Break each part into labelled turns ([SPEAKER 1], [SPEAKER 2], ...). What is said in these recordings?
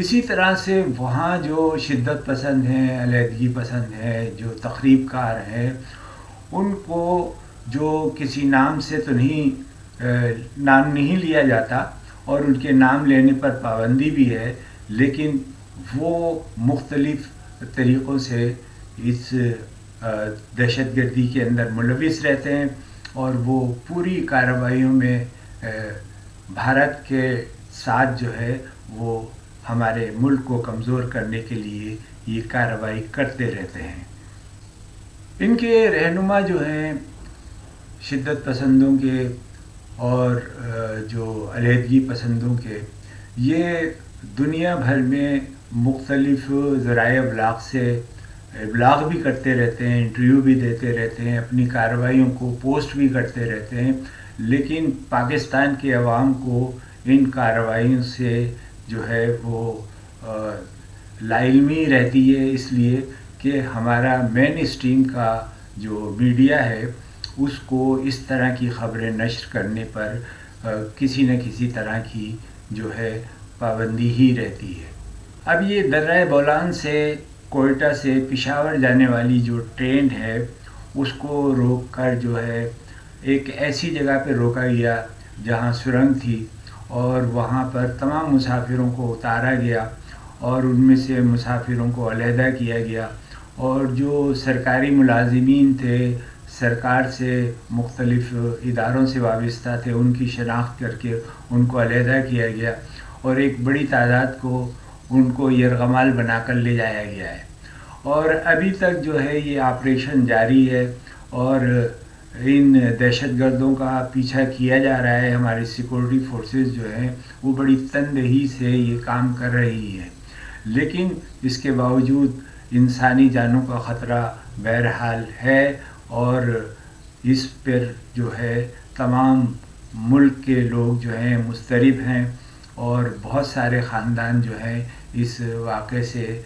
[SPEAKER 1] اسی طرح سے وہاں جو شدت پسند ہیں، علیحدگی پسند ہیں، جو تخریب کار ہیں، ان کو جو کسی نام سے تو نام نہیں لیا جاتا اور ان کے نام لینے پر پابندی بھی ہے، لیکن وہ مختلف طریقوں سے اس دہشت گردی کے اندر ملوث رہتے ہیں اور وہ پوری کارروائیوں میں بھارت کے ساتھ جو ہے وہ ہمارے ملک کو کمزور کرنے کے لیے یہ کارروائی کرتے رہتے ہیں۔ ان کے رہنما جو ہیں شدت پسندوں کے اور جو علیحدگی پسندوں کے، یہ دنیا بھر میں مختلف ذرائع ابلاغ سے ابلاغ بھی کرتے رہتے ہیں، انٹرویو بھی دیتے رہتے ہیں، اپنی کارروائیوں کو پوسٹ بھی کرتے رہتے ہیں، لیکن پاکستان کے عوام کو ان کارروائیوں سے جو ہے وہ لا علمی رہتی ہے، اس لیے کہ ہمارا مین اسٹریم کا جو میڈیا ہے اس کو اس طرح کی خبریں نشر کرنے پر کسی نہ کسی طرح کی جو ہے پابندی ہی رہتی ہے۔ اب یہ درہ بولان سے کوئٹہ سے پشاور جانے والی جو ٹرین ہے اس کو روک کر جو ہے ایک ایسی جگہ پہ روکا گیا جہاں سرنگ تھی، اور وہاں پر تمام مسافروں کو اتارا گیا اور ان میں سے مسافروں کو علیحدہ کیا گیا، اور جو سرکاری ملازمین تھے، سرکار سے مختلف اداروں سے وابستہ تھے، ان کی شناخت کر کے ان کو علیحدہ کیا گیا اور ایک بڑی تعداد کو ان کو یرغمال بنا کر لے جایا گیا ہے، اور ابھی تک جو ہے یہ آپریشن جاری ہے اور ان دہشت گردوں کا پیچھا کیا جا رہا ہے۔ ہماری سیکورٹی فورسز جو ہیں وہ بڑی تندہی سے یہ کام کر رہی ہیں، لیکن اس کے باوجود انسانی جانوں کا خطرہ بہرحال ہے، اور اس پر جو ہے تمام ملک کے لوگ جو ہیں مضطرب ہیں، اور بہت سارے خاندان جو ہیں اس واقعے سے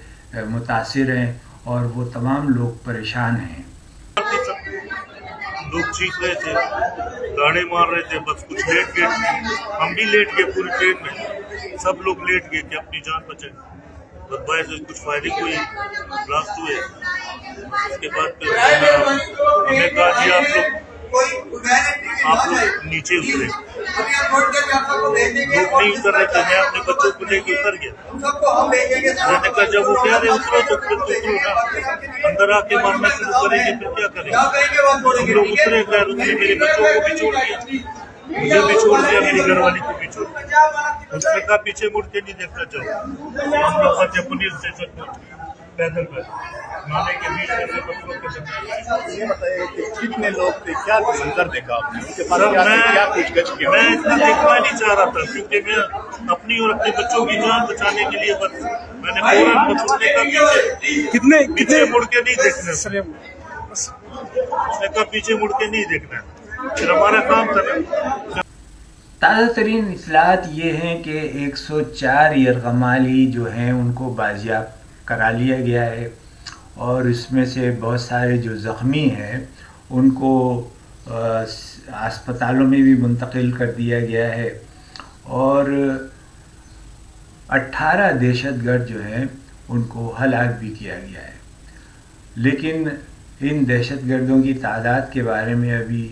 [SPEAKER 1] متاثر ہیں، اور وہ تمام لوگ پریشان ہیں۔
[SPEAKER 2] لوگ چیخ رہے تھے، گاڑے مار رہے تھے، بس کچھ لیٹ گئے، ہم بھی لیٹ گئے، پوری ٹرین میں سب لوگ لیٹ گئے کہ اپنی جان بچائیں، بس باہر سے کچھ فائرنگ ہوئی، بلاسٹ ہوئے، اس کے بعد پھر ہمیں کہا جی آپ لوگ نیچے اترے، لوگ نہیں اتر رہے تھے، میں اپنے بچوں کو لے کے اتر گیا، میں نے کہا جب وہ کہہ رہے اترو تو پھر تو اترو نا، اندر آ کے مارنا شروع کریں گے پھر کیا کریں گے؟ ہم لوگ اترے، خیر اترے، میرے بچوں کو بھی چھوڑ دیا، مجھے بھی چھوڑ دیا، میری گھر والی کو بھی چھوڑ دیا، اس نے کہا پیچھے مڑ کے نہیں دیکھنا چاہیے، ہم لوگ پنجاب پولیس اسٹیشن پہنچ گئے پیدل پر، نالے کے بیچ میں سے بچوں کے درمیان۔
[SPEAKER 3] یہ بتائیے کہ کتنے لوگ تھے، کیا منظر دیکھا آپ نے؟ ان کے پاس کیا پوچھ گچھ کیا؟
[SPEAKER 2] میں اتنا دیکھنا نہیں چاہ رہا تھا کیونکہ میں اپنی اور اپنے بچوں کی جان بچانے کے لیے بس میں نے فوراً بچنے کا پیچھے مڑ کے نہیں دیکھنا، اس نے کہا پیچھے مڑ کے نہیں دیکھنا، پھر ہمارا کام تھا نا۔
[SPEAKER 1] تازہ ترین اطلاعات یہ ہیں کہ 104 یرغمالی جو ہیں ان کو بازیاب کرا لیا گیا ہے، اور اس میں سے بہت سارے جو زخمی ہیں ان کو اسپتالوں میں بھی منتقل کر دیا گیا ہے، اور 18 دہشت گرد جو ہیں ان کو ہلاک بھی کیا گیا ہے، لیکن ان دہشت گردوں کی تعداد کے بارے میں ابھی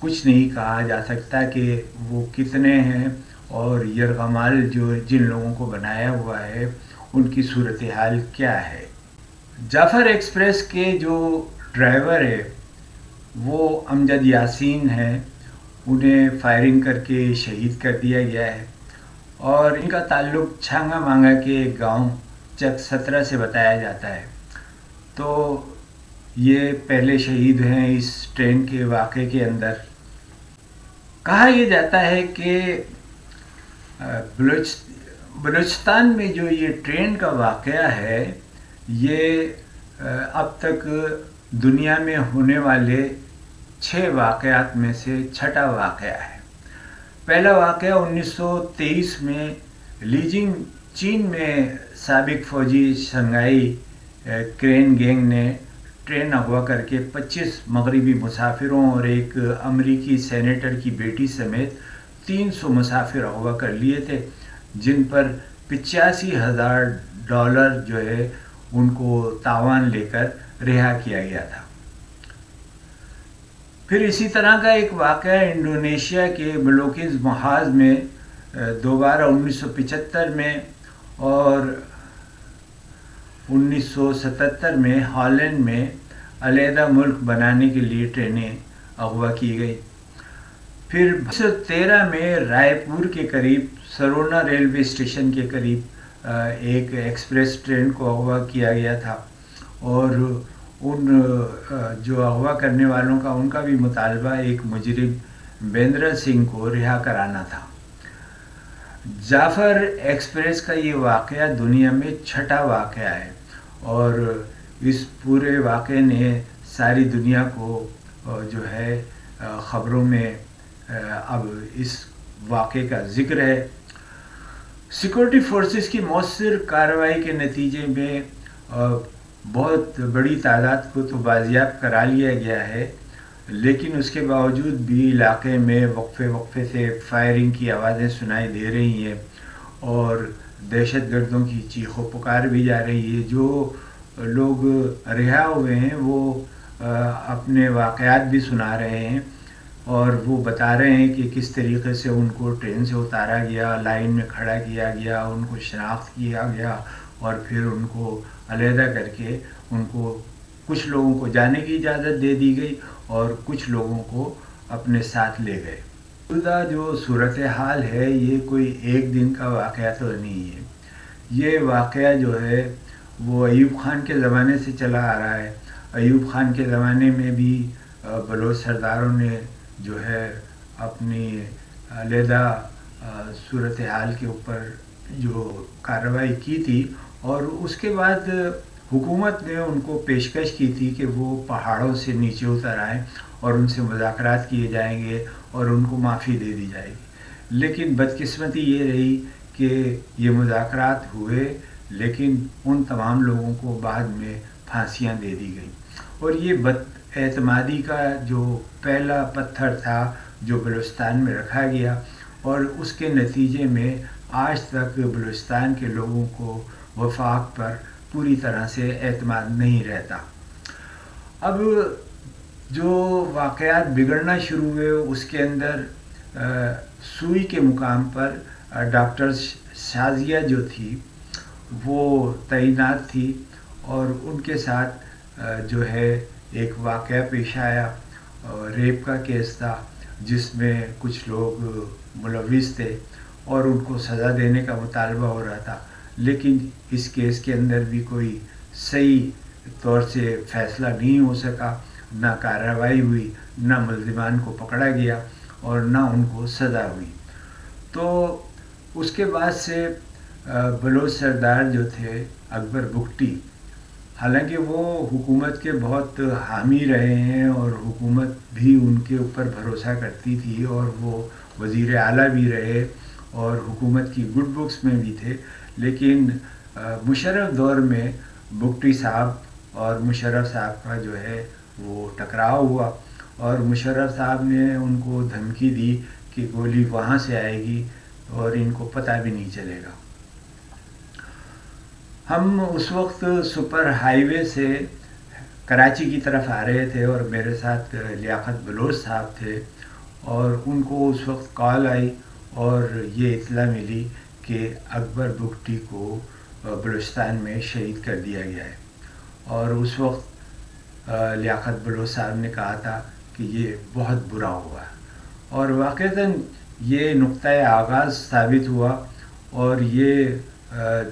[SPEAKER 1] کچھ نہیں کہا جا سکتا کہ وہ کتنے ہیں، اور یرغمال جو جن لوگوں کو بنایا ہوا ہے ان کی صورتحال کیا ہے۔ جعفر ایکسپریس کے جو ڈرائیور ہے وہ امجد یاسین ہیں، انہیں فائرنگ کر کے شہید کر دیا گیا ہے، اور ان کا تعلق چھانگا مانگا کے ایک گاؤں چک 17 سے بتایا جاتا ہے۔ تو یہ پہلے شہید ہیں اس ٹرین کے واقعے کے اندر۔ کہا یہ جاتا ہے کہ بلوچستان میں جو یہ ٹرین کا واقعہ ہے یہ اب تک دنیا میں ہونے والے 6 واقعات میں سے 6واں واقعہ ہے۔ پہلا واقعہ 1923 میں لیجنگ چین میں سابق فوجی شنگھائی کرین گینگ نے ٹرین اغوا کر کے 25 مغربی مسافروں اور ایک امریکی سینیٹر کی بیٹی سمیت 300 مسافر اغوا کر لیے تھے، جن پر $85,000 جو ہے ان کو تاوان لے کر رہا کیا گیا تھا۔ پھر اسی طرح کا ایک واقعہ انڈونیشیا کے ملوکز محاذ میں دوبارہ 1975 میں اور 1977 میں ہالینڈ میں علیحدہ ملک بنانے کے لیے ٹرینیں اغوا کی گئی۔ پھر 1913 میں رائے پور کے قریب سرونا ریلوے اسٹیشن کے قریب ایک ایکسپریس ٹرین کو اغوا کیا گیا تھا، اور ان جو اغوا کرنے والوں کا ان کا بھی مطالبہ ایک مجرم بیندرا سنگھ کو رہا کرانا تھا۔ جعفر ایکسپریس کا یہ واقعہ دنیا میں چھٹا واقعہ ہے، اور اس پورے واقعے نے ساری دنیا کو جو ہے خبروں میں اب اس واقعے کا ذکر ہے۔ سیکورٹی فورسز کی مؤثر کارروائی کے نتیجے میں بہت بڑی تعداد کو تو بازیاب کرا لیا گیا ہے، لیکن اس کے باوجود بھی علاقے میں وقفے سے فائرنگ کی آوازیں سنائی دے رہی ہیں، اور دہشت گردوں کی چیخ و پکار بھی جا رہی ہے۔ جو لوگ رہا ہوئے ہیں وہ اپنے واقعات بھی سنا رہے ہیں، اور وہ بتا رہے ہیں کہ کس طریقے سے ان کو ٹرین سے اتارا گیا، لائن میں کھڑا کیا گیا، ان کو شناخت کیا گیا، اور پھر ان کو علیحدہ کر کے ان کو کچھ لوگوں کو جانے کی اجازت دے دی گئی اور کچھ لوگوں کو اپنے ساتھ لے گئے۔ موجودہ جو صورتحال ہے یہ کوئی ایک دن کا واقعہ تو نہیں ہے، یہ واقعہ جو ہے وہ ایوب خان کے زمانے سے چلا آ رہا ہے۔ ایوب خان کے زمانے میں بھی بلوچ سرداروں نے جو ہے اپنی علیحدہ صورتحال کے اوپر جو کارروائی کی تھی، اور اس کے بعد حکومت نے ان کو پیشکش کی تھی کہ وہ پہاڑوں سے نیچے اتر آئیں اور ان سے مذاکرات کیے جائیں گے اور ان کو معافی دے دی جائے گی، لیکن بدقسمتی یہ رہی کہ یہ مذاکرات ہوئے، لیکن ان تمام لوگوں کو بعد میں پھانسیاں دے دی گئیں، اور یہ بد اعتمادی کا جو پہلا پتھر تھا جو بلوچستان میں رکھا گیا، اور اس کے نتیجے میں آج تک بلوچستان کے لوگوں کو وفاق پر پوری طرح سے اعتماد نہیں رہتا۔ اب جو واقعات بگڑنا شروع ہوئے اس کے اندر سوئی کے مقام پر ڈاکٹر شازیہ جو تھی وہ تعینات تھی، اور ان کے ساتھ جو ہے ایک واقعہ پیش آیا، ریپ کا کیس تھا جس میں کچھ لوگ ملوث تھے اور ان کو سزا دینے کا مطالبہ ہو رہا تھا، لیکن اس کیس کے اندر بھی کوئی صحیح طور سے فیصلہ نہیں ہو سکا، نہ کارروائی ہوئی، نہ ملزمان کو پکڑا گیا اور نہ ان کو سزا ہوئی۔ تو اس کے بعد سے بلوچ سردار جو تھے اکبر بگٹی، حالانکہ وہ حکومت کے بہت حامی رہے ہیں اور حکومت بھی ان کے اوپر بھروسہ کرتی تھی، اور وہ وزیر اعلیٰ بھی رہے اور حکومت کی گڈ بکس میں بھی تھے، لیکن مشرف دور میں بگٹی صاحب اور مشرف صاحب کا جو ہے وہ ٹکراؤ ہوا، اور مشرف صاحب نے ان کو دھمکی دی کہ گولی وہاں سے آئے گی اور ان کو پتہ بھی نہیں چلے گا۔ ہم اس وقت سپر ہائی وے سے کراچی کی طرف آ رہے تھے، اور میرے ساتھ لیاقت بلوچ صاحب تھے، اور ان کو اس وقت کال آئی اور یہ اطلاع ملی کہ اکبر بگٹی کو بلوچستان میں شہید کر دیا گیا ہے، اور اس وقت لیاقت بلوچ صاحب نے کہا تھا کہ یہ بہت برا ہوا ہے، اور واقعتاً یہ نقطۂ آغاز ثابت ہوا، اور یہ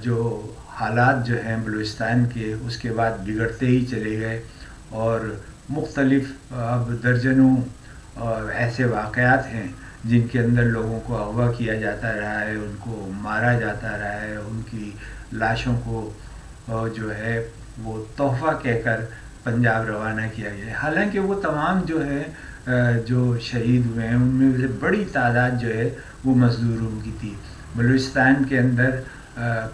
[SPEAKER 1] جو حالات جو ہیں بلوچستان کے اس کے بعد بگڑتے ہی چلے گئے، اور مختلف اب درجنوں ایسے واقعات ہیں جن کے اندر لوگوں کو اغوا کیا جاتا رہا ہے، ان کو مارا جاتا رہا ہے، ان کی لاشوں کو جو ہے وہ تحفہ کہہ کر پنجاب روانہ کیا گیا ہے۔ حالانکہ وہ تمام جو ہے جو شہید ہوئے ہیں ان میں سے بڑی تعداد جو ہے وہ مزدوروں کی تھی۔ بلوچستان کے اندر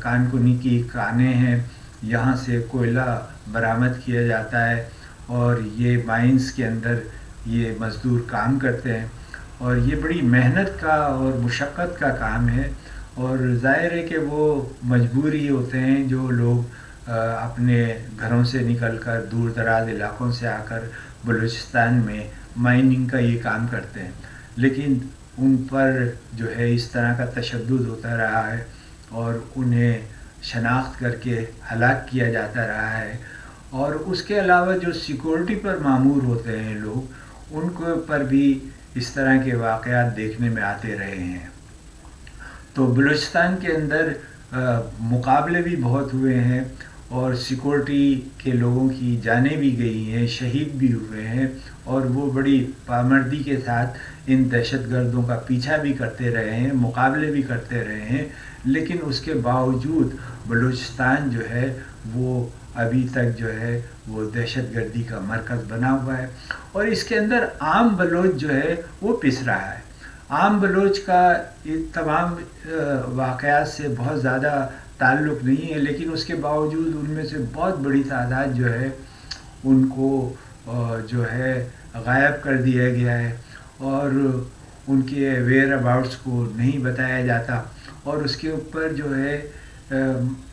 [SPEAKER 1] کان کنی کی کانیں ہیں، یہاں سے کوئلہ برآمد کیا جاتا ہے، اور یہ مائنز کے اندر یہ مزدور کام کرتے ہیں، اور یہ بڑی محنت کا اور مشقت کا کام ہے، اور ظاہر ہے کہ وہ مجبور ہی ہوتے ہیں جو لوگ اپنے گھروں سے نکل کر دور دراز علاقوں سے آ کر بلوچستان میں مائننگ کا یہ کام کرتے ہیں، لیکن ان پر جو ہے اس طرح کا تشدد ہوتا رہا ہے اور انہیں شناخت کر کے ہلاک کیا جاتا رہا ہے، اور اس کے علاوہ جو سیکورٹی پر مامور ہوتے ہیں لوگ، ان کے پر بھی اس طرح کے واقعات دیکھنے میں آتے رہے ہیں۔ تو بلوچستان کے اندر مقابلے بھی بہت ہوئے ہیں اور سیکورٹی کے لوگوں کی جانیں بھی گئی ہیں، شہید بھی ہوئے ہیں، اور وہ بڑی پامردی کے ساتھ ان دہشت گردوں کا پیچھا بھی کرتے رہے ہیں، مقابلے بھی کرتے رہے ہیں، لیکن اس کے باوجود بلوچستان جو ہے وہ ابھی تک جو ہے وہ دہشت گردی کا مرکز بنا ہوا ہے، اور اس کے اندر عام بلوچ جو ہے وہ پس رہا ہے۔ عام بلوچ کا تمام واقعات سے بہت زیادہ تعلق نہیں ہے، لیکن اس کے باوجود ان میں سے بہت بڑی تعداد جو ہے ان کو جو ہے غائب کر دیا گیا ہے، اور ان کے ویئر اباؤٹس کو نہیں بتایا جاتا، اور اس کے اوپر جو ہے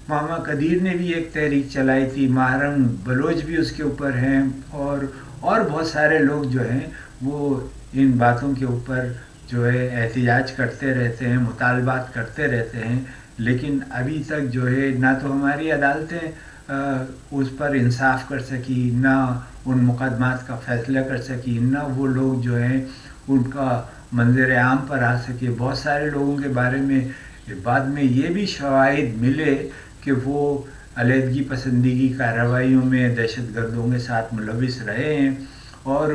[SPEAKER 1] ماما قدیر نے بھی ایک تحریک چلائی تھی، محرم بلوچ بھی اس کے اوپر ہیں، اور بہت سارے لوگ جو ہیں وہ ان باتوں کے اوپر جو ہے احتجاج کرتے رہتے ہیں، مطالبات کرتے رہتے ہیں، لیکن ابھی تک جو ہے نہ تو ہماری عدالتیں اس پر انصاف کر سکی، نہ ان مقدمات کا فیصلہ کر سکی، نہ وہ لوگ جو ہیں ان کا منظر عام پر آ سکے۔ بہت سارے لوگوں کے بارے میں بعد میں یہ بھی شواہد ملے کہ وہ علیحدگی پسندگی کارروائیوں میں دہشت گردوں کے ساتھ ملوث رہے ہیں، اور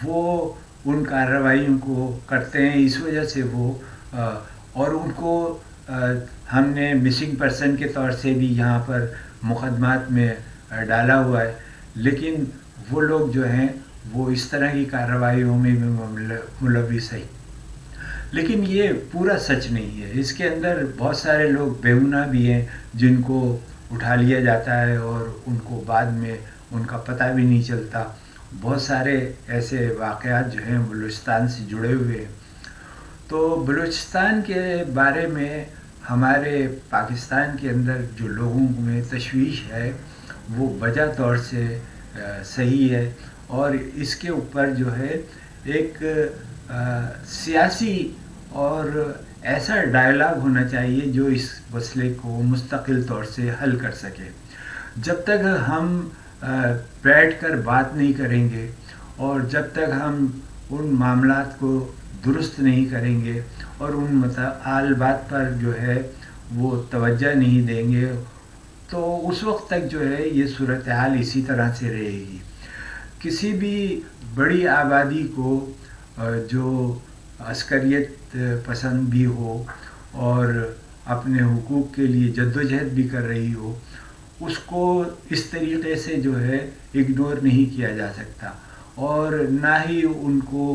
[SPEAKER 1] وہ ان کارروائیوں کو کرتے ہیں، اس وجہ سے وہ اور ان کو ہم نے مسنگ پرسن کے طور سے بھی یہاں پر مقدمات میں ڈالا ہوا ہے، لیکن وہ لوگ جو ہیں وہ اس طرح کی کارروائیوں میں ملوث ہیں۔ لیکن یہ پورا سچ نہیں ہے، اس کے اندر بہت سارے لوگ بے گناہ بھی ہیں جن کو اٹھا لیا جاتا ہے اور ان کو بعد میں ان کا پتہ بھی نہیں چلتا۔ بہت سارے ایسے واقعات جو ہیں بلوچستان سے جڑے ہوئے ہیں۔ تو بلوچستان کے بارے میں ہمارے پاکستان کے اندر جو لوگوں میں تشویش ہے وہ وجہ طور سے صحیح ہے، اور اس کے اوپر جو ہے ایک سیاسی اور ایسا ڈائلاگ ہونا چاہیے جو اس مسئلے کو مستقل طور سے حل کر سکے۔ جب تک ہم بیٹھ کر بات نہیں کریں گے اور جب تک ہم ان معاملات کو درست نہیں کریں گے اور ان مطالبات پر جو ہے وہ توجہ نہیں دیں گے، تو اس وقت تک جو ہے یہ صورتحال اسی طرح سے رہے گی۔ کسی بھی بڑی آبادی کو جو عسکریت پسند بھی ہو اور اپنے حقوق کے لیے جدوجہد بھی کر رہی ہو، اس کو اس طریقے سے جو ہے اگنور نہیں کیا جا سکتا، اور نہ ہی ان کو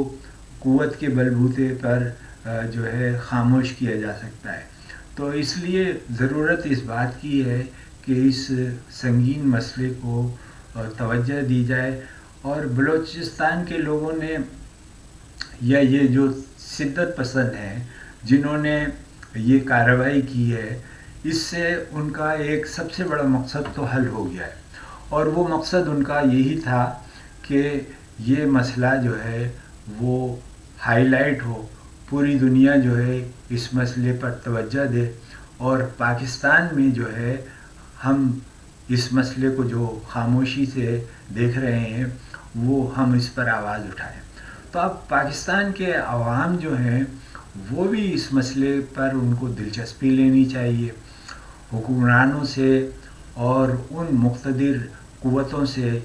[SPEAKER 1] قوت کے بلبوتے پر جو ہے خاموش کیا جا سکتا ہے۔ تو اس لیے ضرورت اس بات کی ہے کہ اس سنگین مسئلے کو توجہ دی جائے، اور بلوچستان کے لوگوں نے یا یہ جو شدت پسند ہیں جنہوں نے یہ کارروائی کی ہے، اس سے ان کا ایک سب سے بڑا مقصد تو حل ہو گیا ہے، اور وہ مقصد ان کا یہی تھا کہ یہ مسئلہ جو ہے وہ ہائی لائٹ ہو، پوری دنیا جو ہے اس مسئلے پر توجہ دے، اور پاکستان میں جو ہے ہم اس مسئلے کو جو خاموشی سے دیکھ رہے ہیں وہ ہم اس پر آواز اٹھائیں۔ تو اب پاکستان کے عوام جو ہیں وہ بھی اس مسئلے پر ان کو دلچسپی لینی چاہیے، حکمرانوں سے اور ان مقتدر قوتوں سے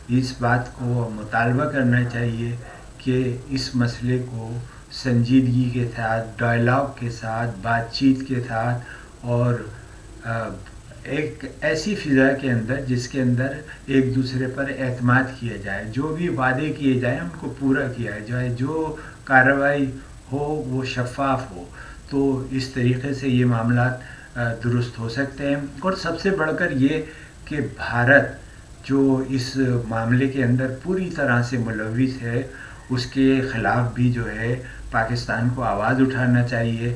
[SPEAKER 1] اس بات کو مطالبہ کرنا چاہیے کہ اس مسئلے کو سنجیدگی کے ساتھ، ڈائلاگ کے ساتھ، بات چیت کے ساتھ، اور ایک ایسی فضا کے اندر جس کے اندر ایک دوسرے پر اعتماد کیا جائے، جو بھی وعدے کیے جائیں ان کو پورا کیا جائے، جو کارروائی ہو وہ شفاف ہو، تو اس طریقے سے یہ معاملات درست ہو سکتے ہیں۔ اور سب سے بڑھ کر یہ کہ بھارت جو اس معاملے کے اندر پوری طرح سے ملوث ہے، اس کے خلاف بھی جو ہے پاکستان کو آواز اٹھانا چاہیے،